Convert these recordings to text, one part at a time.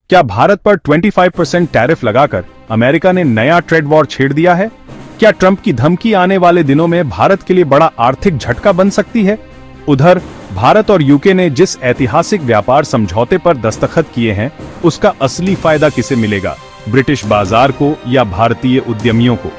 क्या भारत पर 25% टैरिफ लगाकर अमेरिका ने नया ट्रेड वॉर छेड़ दिया है? क्या ट्रंप की धमकी आने वाले दिनों में भारत के लिए बड़ा आर्थिक झटका बन सकती है? उधर भारत और यूके ने जिस ऐतिहासिक व्यापार समझौते पर दस्तखत किए हैं, उसका असली फायदा किसे मिलेगा, ब्रिटिश बाजार को या भारतीय उद्यमियों को?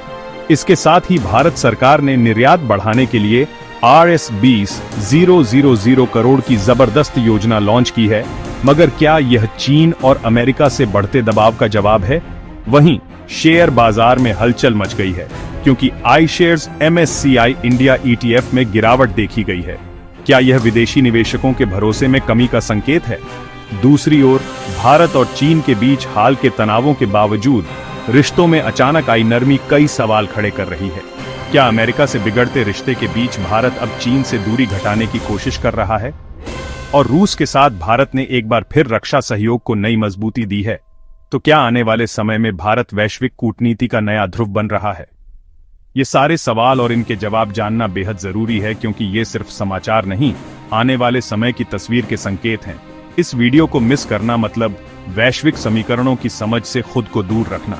इसके साथ ही भारत सरकार ने निर्यात बढ़ाने के लिए RS20,000 करोड़ की जबरदस्त योजना लॉन्च की है, मगर क्या यह चीन और अमेरिका से बढ़ते दबाव का जवाब है? वहीं शेयर बाजार में हलचल मच गई है, क्योंकि आई शेयर्स MSCI इंडिया ETF में गिरावट देखी गई है। क्या यह विदेशी निवेशकों के भरोसे में कमी का संकेत है? दूसरी ओर भारत और चीन के बीच हाल के तनावों के बावजूद रिश्तों में अचानक आई नरमी कई सवाल खड़े कर रही है। क्या अमेरिका से बिगड़ते रिश्ते के बीच भारत अब चीन से दूरी घटाने की कोशिश कर रहा है? और रूस के साथ भारत ने एक बार फिर रक्षा सहयोग को नई मजबूती दी है। तो क्या आने वाले समय में भारत वैश्विक कूटनीति का नया ध्रुव बन रहा है? ये सारे सवाल और इनके जवाब जानना बेहद जरूरी है, क्योंकि ये सिर्फ समाचार नहीं, आने वाले समय की तस्वीर के संकेत हैं। इस वीडियो को मिस करना मतलब वैश्विक समीकरणों की समझ से खुद को दूर रखना।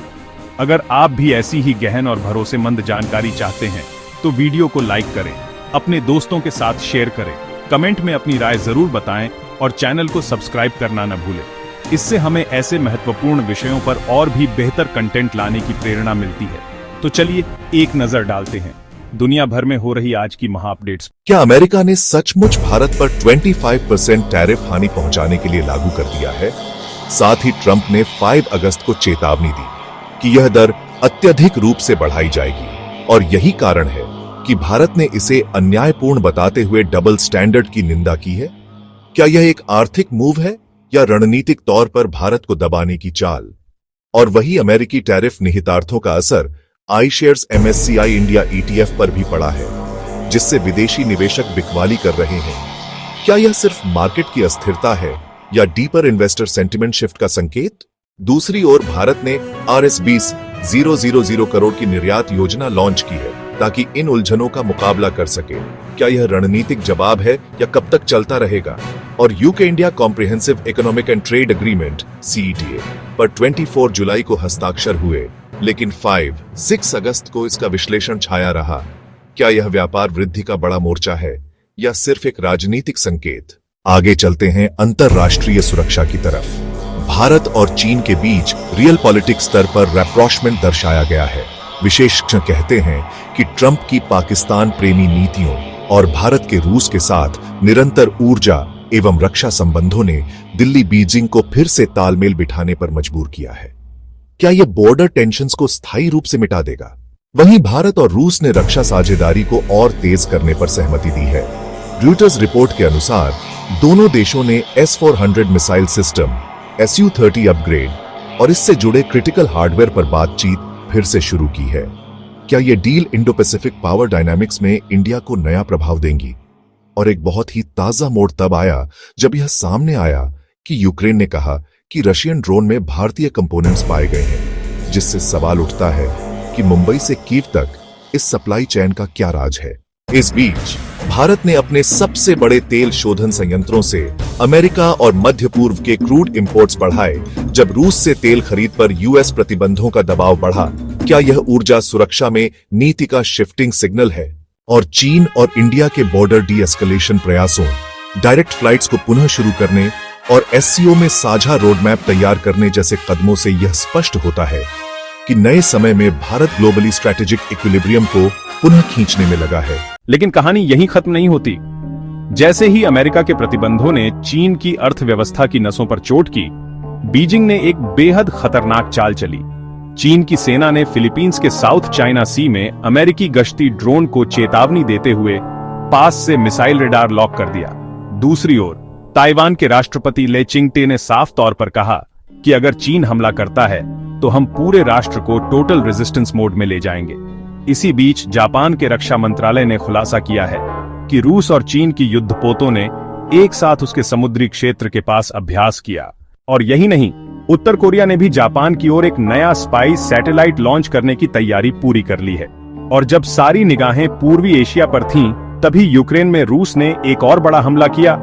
अगर आप भी ऐसी ही गहन और भरोसेमंद जानकारी चाहते हैं तो वीडियो को लाइक करें, अपने दोस्तों के साथ शेयर करें, कमेंट में अपनी राय जरूर बताएं और चैनल को सब्सक्राइब करना न भूलें। इससे हमें ऐसे महत्वपूर्ण विषयों पर और भी बेहतर कंटेंट लाने की प्रेरणा मिलती है। तो चलिए एक नजर डालते हैं दुनिया भर में हो रही आज की महा अपडेट्स। क्या अमेरिका ने सचमुच भारत पर 25% टैरिफ हानि पहुंचाने के लिए लागू कर दिया है? साथ ही ट्रंप ने 5 अगस्त को चेतावनी दी कि यह दर अत्यधिक रूप से बढ़ाई जाएगी, और यही कारण है कि भारत ने इसे अन्यायपूर्ण बताते हुए डबल स्टैंडर्ड की निंदा की है। क्या यह एक आर्थिक मूव है या रणनीतिक तौर पर भारत को दबाने की चाल? और वही अमेरिकी टैरिफ निहितार्थों का असर आई शेयर्स MSCI इंडिया ETF पर भी पड़ा है, जिससे विदेशी निवेशक बिकवाली कर रहे हैं। क्या यह सिर्फ मार्केट की अस्थिरता है या डीपर इन्वेस्टर सेंटिमेंट शिफ्ट का संकेत? दूसरी ओर भारत ने RS20,000 करोड़ की निर्यात योजना लॉन्च की है ताकि इन उलझनों का मुकाबला कर सके। क्या यह रणनीतिक जवाब है या कब तक चलता रहेगा? और UK India comprehensive economic and trade agreement CETA पर 24 जुलाई को हस्ताक्षर हुए, लेकिन 5-6 अगस्त को इसका विश्लेषण छाया रहा। क्या यह व्यापार वृद्धि का बड़ा मोर्चा है या सिर्फ एक राजनीतिक संकेत? आगे चलते हैं अंतरराष्ट्रीय सुरक्षा की तरफ। भारत और चीन के बीच रियल पॉलिटिक्स स्तर पर रैप्रोचमेंट दर्शाया गया है। विशेषज्ञ कहते हैं कि ट्रंप की पाकिस्तान प्रेमी नीतियों और भारत के रूस के साथ निरंतर ऊर्जा एवं रक्षा संबंधों ने दिल्ली बीजिंग को फिर से तालमेल बिठाने पर मजबूर किया है। क्या यह बॉर्डर टेंशन्स को स्थायी रूप से मिटा देगा? वहीं भारत और रूस ने रक्षा साझेदारी को और तेज करने पर सहमति दी है। रॉयटर्स रिपोर्ट के अनुसार दोनों देशों ने S-400 missile system, Su-30 upgrade और इससे जुड़े क्रिटिकल हार्डवेयर पर बातचीत फिर से शुरू की है। क्या यह deal Indo Pacific power dynamics में इंडिया को नया प्रभाव देंगी? और एक बहुत ही ताजा मोड़ तब आया जब यह सामने आया कि यूक्रेन ने कहा कि रशियन ड्रोन में भारतीय कंपोनेंट्स पाए गए हैं, जिससे सवाल उठता है कि मुंबई से कीव तक इस सप्लाई चेन का क्या राज है। इस बीच भारत ने अपने सबसे बड़े तेल शोधन संयंत्रों से अमेरिका और मध्य पूर्व के क्रूड इंपोर्ट्स बढ़ाए, जब रूस से तेल खरीद पर US प्रतिबंधों का दबाव बढ़ा। क्या यह ऊर्जा सुरक्षा में नीति का शिफ्टिंग सिग्नल है? और चीन और इंडिया के बॉर्डर डी-एस्केलेशन प्रयासों, डायरेक्ट फ्लाइट्स को पुनः शुरू करने और SCO में साझा रोडमैप तैयार करने जैसे कदमों से यह स्पष्ट होता है कि नए समय में भारत ग्लोबली स्ट्रैटेजिक इक्विलिब्रियम को पुनः खींचने में लगा है। लेकिन कहानी यहीं खत्म नहीं होती। जैसे ही अमेरिका के प्रतिबंधों ने चीन की अर्थव्यवस्था की नसों पर चोट की, बीजिंग ने एक बेहद खतरनाक चाल चली। चीन की सेना ने फिलीपींस के साउथ चाइना सी में अमेरिकी गश्ती ड्रोन को चेतावनी देते हुए पास से मिसाइल रेडार लॉक कर दिया। दूसरी ओर ताइवान के राष्ट्रपति ले चिंगटे ने साफ तौर पर कहा कि अगर चीन हमला करता है तो हम पूरे राष्ट्र को टोटल रेजिस्टेंस मोड में ले जाएंगे। इसी बीच जापान के रक्षा मंत्रालय ने खुलासा किया है कि रूस और चीन की युद्धपोतों ने एक साथ उसके समुद्री क्षेत्र के पास अभ्यास किया। और यही नहीं, उत्तर कोरिया ने भी जापान की ओर एक नया स्पाई सैटेलाइट लॉन्च करने की तैयारी पूरी कर ली है। और जब सारी निगाहें पूर्वी एशिया पर थीं, तभी यूक्रेन में रूस ने एक और बड़ा हमला किया।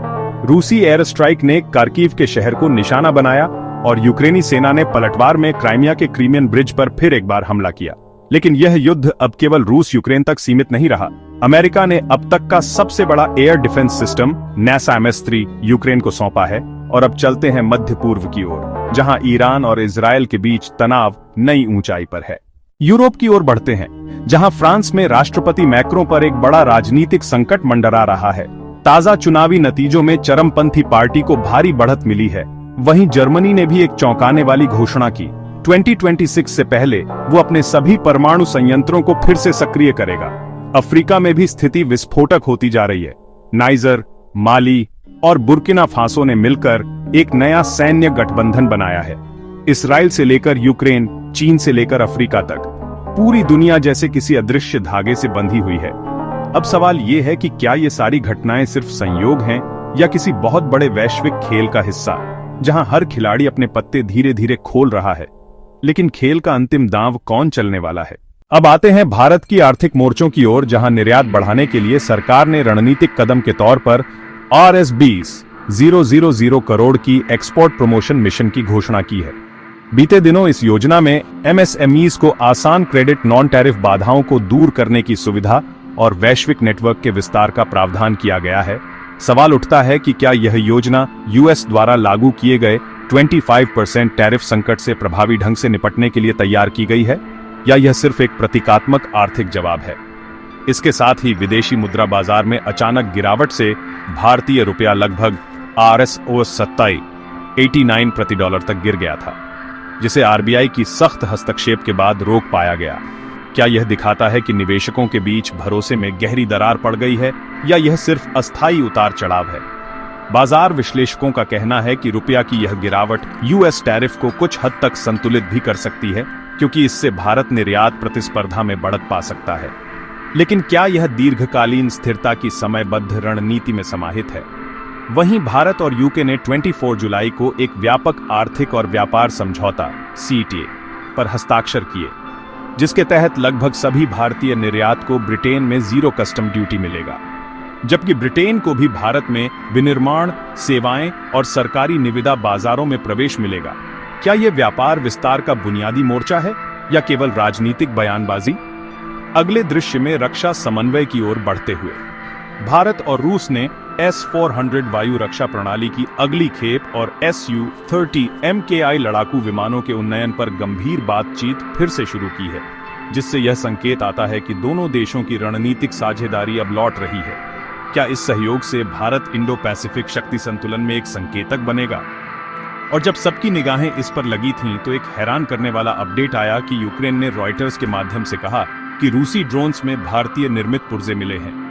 रूसी एयर स्ट्राइक ने कार्किव के शहर को निशाना बनाया और यूक्रेनी सेना ने पलटवार में क्राइमिया के क्रीमियन ब्रिज पर फिर एक बार हमला किया। लेकिन यह युद्ध अब केवल रूस यूक्रेन तक सीमित नहीं रहा। अमेरिका ने अब तक का सबसे बड़ा air defence system NASAMS-3 Ukraine को सौंपा है। और अब चलते हैं मध्य पूर्व की ओर, जहां ईरान और इजराइल के बीच तनाव नई ऊंचाई पर है। यूरोप की ओर बढ़ते हैं, जहां फ्रांस में राष्ट्रपति मैक्रों पर एक बड़ा राजनीतिक संकट मंडरा रहा है। ताजा चुनावी नतीजों में चरमपंथी पार्टी को भारी बढ़त मिली है। वहीं जर्मनी ने भी एक चौंकाने वाली घोषणा की। 2026 से पहले वो अपने सभी परमाणु संयंत्रों को फिर से सक्रिय करेगा। अफ्रीका में भी स्थिति विस्फोटक होती जा रही है। नाइजर, माली और बुर्किना फासो ने मिलकर एक नया सैन्य गठबंधन बनाया है। इसराइल से लेकर यूक्रेन, चीन से लेकर अफ्रीका तक पूरी दुनिया जैसे किसी अदृश्य धागे से बंधी हुई है। अब सवाल यह है कि क्या ये सारी घटनाएं सिर्फ संयोग हैं या किसी बहुत बड़े वैश्विक खेल का हिस्सा, जहां हर खिलाड़ी अपने पत्ते धीरे धीरे खोल रहा है। लेकिन खेल का अंतिम दांव कौन चलने वाला है? अब आते हैं भारत की आर्थिक मोर्चों की ओर, जहां निर्यात बढ़ाने के लिए सरकार ने रणनीतिक कदम के तौर पर RS-20,000 करोड़ की एक्सपोर्ट प्रमोशन मिशन की घोषणा की है। बीते दिनों इस योजना में MSMEs को आसान क्रेडिट, नॉन टैरिफ बाधाओं को दूर करने की सुविधा और वैश्विक नेटवर्क के विस्तार का प्रावधान किया गया है। सवाल उठता है कि क्या यह योजना US द्वारा लागू किए गए 25% टैरिफ संकट से प्रभावी ढंग से निपटने के लिए तैयार की गई है, या यह सिर्फ एक प्रतीकात्मक आर्थिक जवाब है। इसके साथ ही विदेशी मुद्रा बाजार में अचानक गिरावट से भारतीय रुपया लगभग RS-87 89 प्रति डॉलर तक गिर गया था, जिसे RBI की सख्त हस्तक्षेप के बाद रोक पाया गया। क्या यह दिखाता है कि निवेशकों के बीच भरोसे में गहरी दरार पड़ गई है, या यह सिर्फ अस्थायी उतार चढ़ाव है? बाजार विश्लेषकों का कहना है कि रुपया की यह गिरावट US टैरिफ को कुछ हद तक संतुलित भी कर सकती है, क्योंकि इससे भारत निर्यात प्रतिस्पर्धा में बढ़त पा सकता है। लेकिन क्या यह दीर्घकालीन स्थिरता की समयबद्ध रणनीति में समाहित है? वहीं भारत और यूके ने 24 जुलाई को एक व्यापक आर्थिक और व्यापार समझौता CETA पर हस्ताक्षर किए, जिसके तहत लगभग सभी भारतीय निर्यात को ब्रिटेन में 0 कस्टम ड्यूटी मिलेगा, जबकि ब्रिटेन को भी भारत में विनिर्माण, सेवाएं और सरकारी निविदा बाजारों में प्रवेश मिलेगा। क्या यह व्यापार विस्तार का बुनियादी मोर्चा है या केवल राजनीतिक बयानबाजी? अगले दृश्य में रक्षा समन्वय की ओर बढ़ते हुए, भारत और रूस ने S-400 वायु रक्षा प्रणाली की अगली खेप और Su-30 MKI लड़ाकू विमानों के उन्नयन पर गंभीर बातचीत फिर से शुरू की है, जिससे यह संकेत आता है कि दोनों देशों की रणनीतिक साझेदारी अब लौट रही है। क्या इस सहयोग से भारत इंडो पैसिफिक शक्ति संतुलन में एक संकेतक बनेगा? और जब सबकी निगाहें इस पर लगी थीं, तो एक हैरान करने वाला अपडेट आया कि यूक्रेन ने रॉयटर्स के माध्यम से कहा कि रूसी ड्रोन्स में भारतीय निर्मित पुर्जे मिले हैं,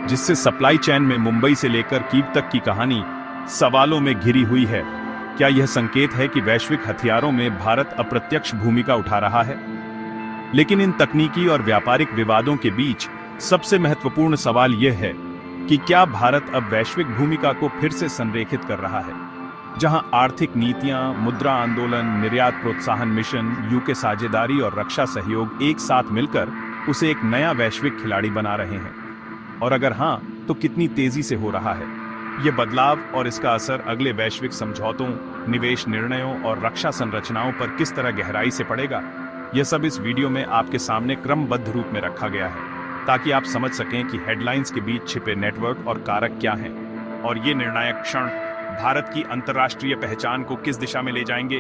जिससे सप्लाई चेन में मुंबई से लेकर कीव तक की कहानी सवालों में घिरी हुई है। क्या यह संकेत है कि वैश्विक हथियारों में भारत अप्रत्यक्ष भूमिका उठा रहा है? लेकिन इन तकनीकी और व्यापारिक विवादों के बीच सबसे महत्वपूर्ण सवाल यह है कि क्या भारत अब वैश्विक भूमिका को फिर से संरेखित कर रहा है, जहां आर्थिक नीतियां, मुद्रा आंदोलन, निर्यात प्रोत्साहन मिशन, यूके साझेदारी और रक्षा सहयोग एक साथ मिलकर उसे एक नया वैश्विक खिलाड़ी बना रहे हैं? और अगर हां, तो कितनी तेजी से हो रहा है? ये बदलाव और इसका असर अगले वैश्विक समझौतों, निवेश निर्णयों और रक्षा संरचनाओं पर किस तरह गहराई से पड़ेगा, यह सब इस वीडियो में आपके सामने क्रमबद्ध रूप में रखा गया है, ताकि आप समझ सकें कि हेडलाइंस के बीच छिपे नेटवर्क और कारक क्या हैं, और ये निर्णायक क्षण भारत की अंतर्राष्ट्रीय पहचान को किस दिशा में ले जाएंगे।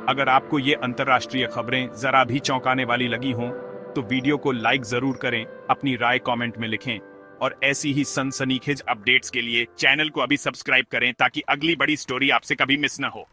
अगर आपको ये अंतर्राष्ट्रीय खबरें जरा भी चौंकाने वाली लगी हों, तो वीडियो को लाइक जरूर करें, अपनी राय कमेंट में लिखें, और ऐसी ही सनसनीखेज अपडेट्स के लिए चैनल को अभी सब्सक्राइब करें, ताकि अगली बड़ी स्टोरी आपसे कभी मिस न हो।